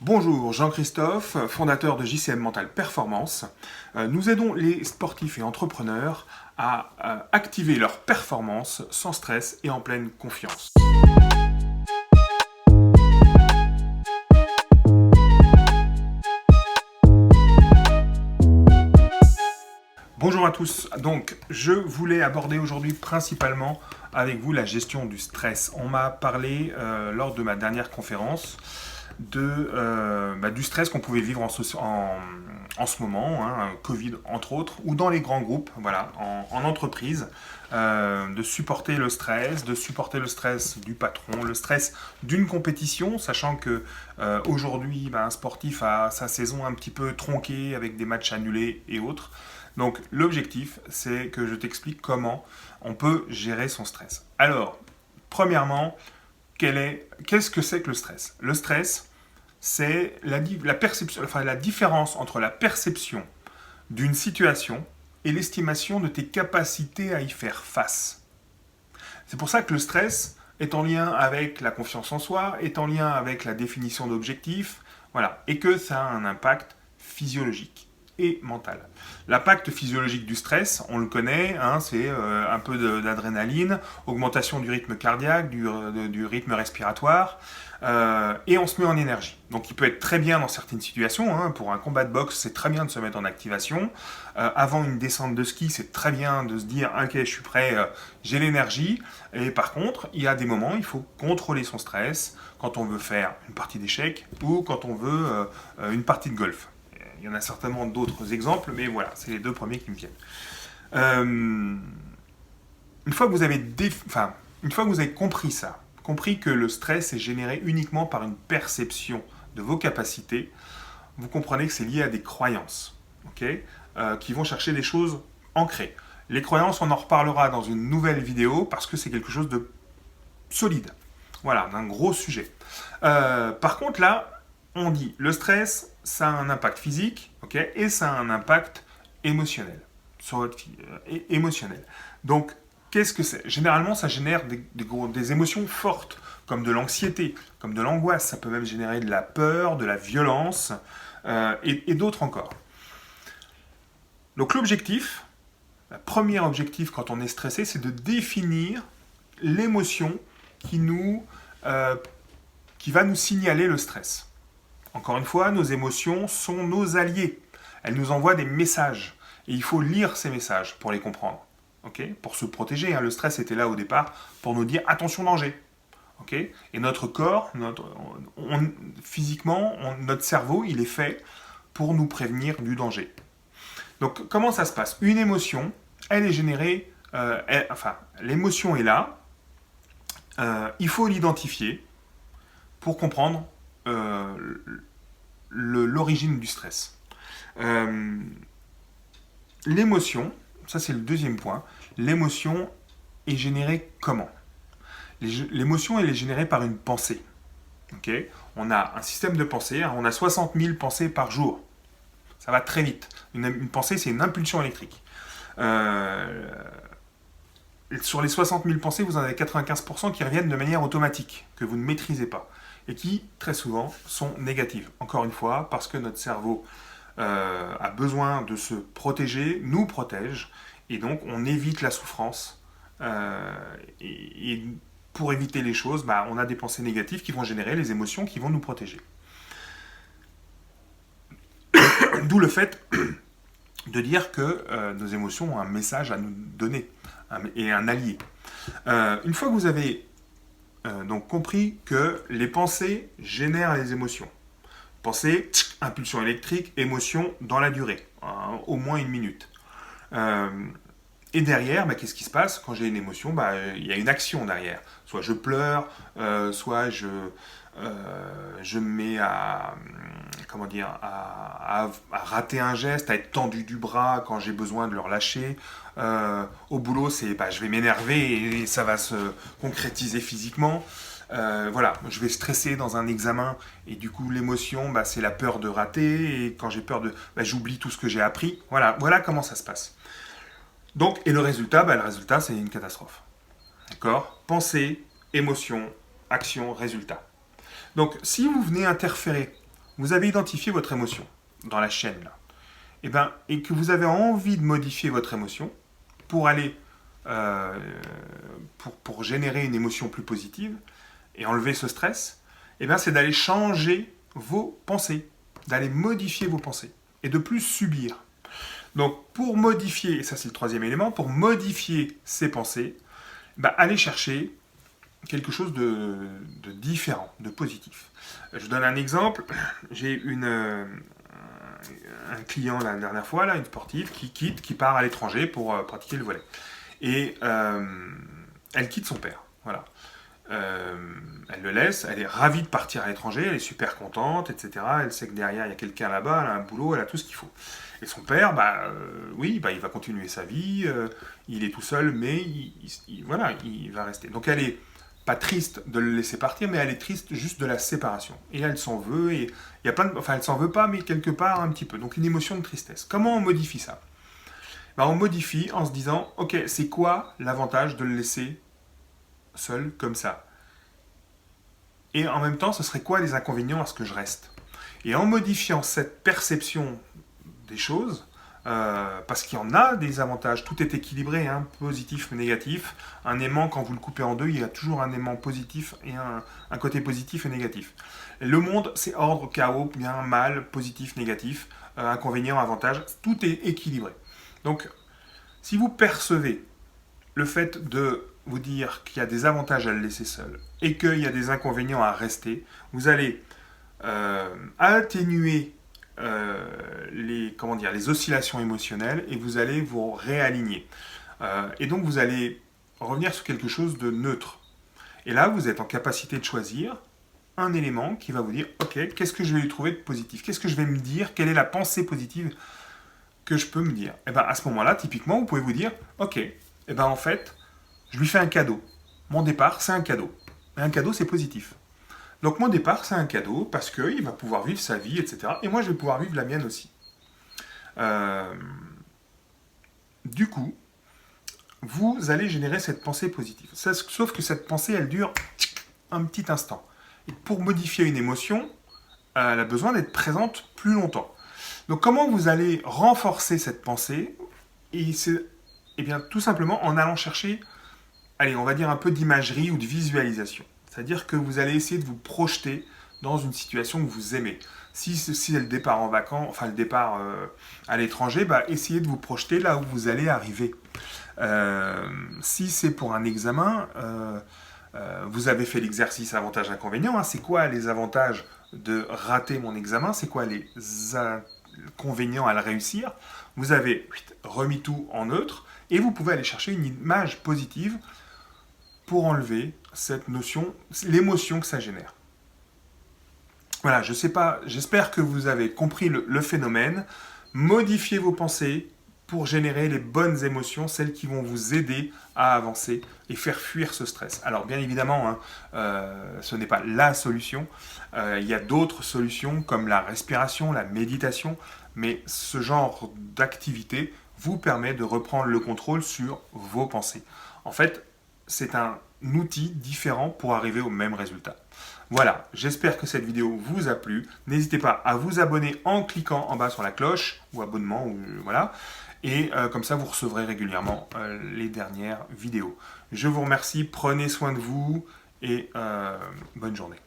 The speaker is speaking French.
Bonjour, Jean-Christophe, fondateur de JCM Mental Performance. Nous aidons les sportifs et entrepreneurs à activer leur performance sans stress et en pleine confiance. Bonjour à tous. Donc, je voulais aborder aujourd'hui principalement avec vous la gestion du stress. On m'a parlé lors de ma dernière conférence du stress qu'on pouvait vivre en ce moment, Covid entre autres, ou dans les grands groupes, voilà, en entreprise, de supporter le stress, du patron, le stress d'une compétition, sachant que aujourd'hui, un sportif a sa saison un petit peu tronquée avec des matchs annulés et autres. Donc l'objectif, c'est que je t'explique comment on peut gérer son stress. Alors, premièrement, qu'est-ce que c'est que le stress? Le stress, c'est la perception, enfin, la différence entre la perception d'une situation et l'estimation de tes capacités à y faire face. C'est pour ça que le stress est en lien avec la confiance en soi, est en lien avec la définition d'objectifs, voilà, et que ça a un impact physiologique et mental. L'impact physiologique du stress, on le connaît, c'est un peu d'adrénaline, augmentation du rythme cardiaque, du rythme respiratoire, et on se met en énergie. Donc il peut être très bien dans certaines situations, pour un combat de boxe, c'est très bien de se mettre en activation. Avant une descente de ski, c'est très bien de se dire « Ok, je suis prêt, j'ai l'énergie ». Et par contre, il y a des moments, il faut contrôler son stress quand on veut faire une partie d'échecs ou quand on veut une partie de golf. Il y en a certainement d'autres exemples, mais voilà, c'est les deux premiers qui me viennent. Une fois que vous avez compris ça, compris que le stress est généré uniquement par une perception de vos capacités, vous comprenez que c'est lié à des croyances, qui vont chercher des choses ancrées. Les croyances, on en reparlera dans une nouvelle vidéo parce que c'est quelque chose de solide. Voilà, d'un gros sujet. Par contre, là, on dit le stress, ça a un impact physique, et ça a un impact émotionnel. Émotionnel. Donc, qu'est-ce que c'est? Généralement, ça génère des émotions fortes, comme de l'anxiété, comme de l'angoisse. Ça peut même générer de la peur, de la violence, et d'autres encore. Donc, le premier objectif quand on est stressé, c'est de définir l'émotion qui va nous signaler le stress. Encore une fois, nos émotions sont nos alliés. Elles nous envoient des messages. Et il faut lire ces messages pour les comprendre. Pour se protéger. Le stress était là au départ pour nous dire attention danger. Et notre corps, physiquement, notre cerveau, il est fait pour nous prévenir du danger. Donc comment ça se passe? Une émotion, elle est générée, l'émotion est là. Il faut l'identifier pour comprendre l'origine du stress. L'émotion, ça c'est le deuxième point, l'émotion est générée comment? L'émotion, elle est générée par une pensée. On a un système de pensée, on a 60 000 pensées par jour. Ça va très vite. Une pensée, c'est une impulsion électrique. Sur les 60 000 pensées, vous en avez 95% qui reviennent de manière automatique, que vous ne maîtrisez pas, et qui, très souvent, sont négatives. Encore une fois, parce que notre cerveau a besoin de se protéger, nous protège, et donc on évite la souffrance. Et pour éviter les choses, on a des pensées négatives qui vont générer les émotions qui vont nous protéger. D'où le fait de dire que nos émotions ont un message à nous donner, et un allié. Une fois que vous avez donc compris que les pensées génèrent les émotions. Pensée, impulsion électrique, émotion dans la durée, au moins 1 minute. Et derrière, qu'est-ce qui se passe? Quand j'ai une émotion, il y a une action derrière. Soit je pleure, soit je me mets à rater un geste, à être tendu du bras quand j'ai besoin de le relâcher. Au boulot, je vais m'énerver et ça va se concrétiser physiquement. Je vais stresser dans un examen et du coup l'émotion, c'est la peur de rater, et quand j'ai peur j'oublie tout ce que j'ai appris. Voilà comment ça se passe. Donc, et le résultat, c'est une catastrophe. D'accord? Pensée, émotion, action, résultat. Donc, si vous venez interférer vous avez identifié votre émotion dans la chaîne là, et que vous avez envie de modifier votre émotion pour aller pour générer une émotion plus positive et enlever ce stress, c'est d'aller changer vos pensées, d'aller modifier vos pensées et de plus subir. Donc pour modifier, et ça c'est le troisième élément, pour modifier ces pensées, allez chercher quelque chose de différent, de positif. Je vous donne un exemple. J'ai un client la dernière fois, là, une sportive, qui part à l'étranger pour pratiquer le volley. Et elle quitte son père. Voilà. Elle le laisse, elle est ravie de partir à l'étranger, elle est super contente, etc. Elle sait que derrière il y a quelqu'un là-bas, elle a un boulot, elle a tout ce qu'il faut. Et son père, il va continuer sa vie, il est tout seul, mais voilà, il va rester. Donc elle est pas triste de le laisser partir, mais elle est triste juste de la séparation. Et elle s'en veut, et il y a elle s'en veut pas, mais quelque part un petit peu. Donc une émotion de tristesse. Comment on modifie ça? On modifie en se disant, ok, c'est quoi l'avantage de le laisser seul comme ça? Et en même temps, ce serait quoi les inconvénients à ce que je reste? Et en modifiant cette perception des choses, parce qu'il y en a des avantages, tout est équilibré, hein, positif, négatif. Un aimant, quand vous le coupez en deux, il y a toujours un aimant positif et un côté positif et négatif. Le monde, c'est ordre, chaos, bien, mal, positif, négatif, inconvénient, avantage, tout est équilibré. Donc, si vous percevez le fait de vous dire qu'il y a des avantages à le laisser seul et qu'il y a des inconvénients à rester, vous allez atténuer les oscillations émotionnelles et vous allez vous réaligner. Et donc vous allez revenir sur quelque chose de neutre. Et là, vous êtes en capacité de choisir un élément qui va vous dire, ok, qu'est-ce que je vais lui trouver de positif? Qu'est-ce que je vais me dire? Quelle est la pensée positive que je peux me dire? À ce moment-là, typiquement, vous pouvez vous dire, ok, en fait, je lui fais un cadeau. Mon départ, c'est un cadeau. Et un cadeau, c'est positif. Donc mon départ, c'est un cadeau parce qu'il va pouvoir vivre sa vie, etc. Et moi, je vais pouvoir vivre la mienne aussi. Du coup, vous allez générer cette pensée positive. Sauf que cette pensée, elle dure un petit instant. Et pour modifier une émotion, elle a besoin d'être présente plus longtemps. Donc comment vous allez renforcer cette pensée? Et c'est tout simplement en allant chercher, allez, on va dire un peu d'imagerie ou de visualisation. C'est-à-dire que vous allez essayer de vous projeter dans une situation que vous aimez. Si c'est le départ en vacances, enfin le départ à l'étranger, essayez de vous projeter là où vous allez arriver. Si c'est pour un examen, vous avez fait l'exercice avantages-inconvénients. Hein. C'est quoi les avantages de rater mon examen? C'est quoi les inconvénients à le réussir? Vous avez remis tout en neutre et vous pouvez aller chercher une image positive pour enlever cette notion, l'émotion que ça génère. Voilà, je sais pas, j'espère que vous avez compris le phénomène. Modifiez vos pensées pour générer les bonnes émotions, celles qui vont vous aider à avancer et faire fuir ce stress. Alors bien évidemment, ce n'est pas la solution. Il y a d'autres solutions comme la respiration, la méditation, mais ce genre d'activité vous permet de reprendre le contrôle sur vos pensées. En fait, c'est un outil différent pour arriver au même résultat. Voilà, j'espère que cette vidéo vous a plu. N'hésitez pas à vous abonner en cliquant en bas sur la cloche ou abonnement, voilà. Et comme ça, vous recevrez régulièrement les dernières vidéos. Je vous remercie, prenez soin de vous et bonne journée.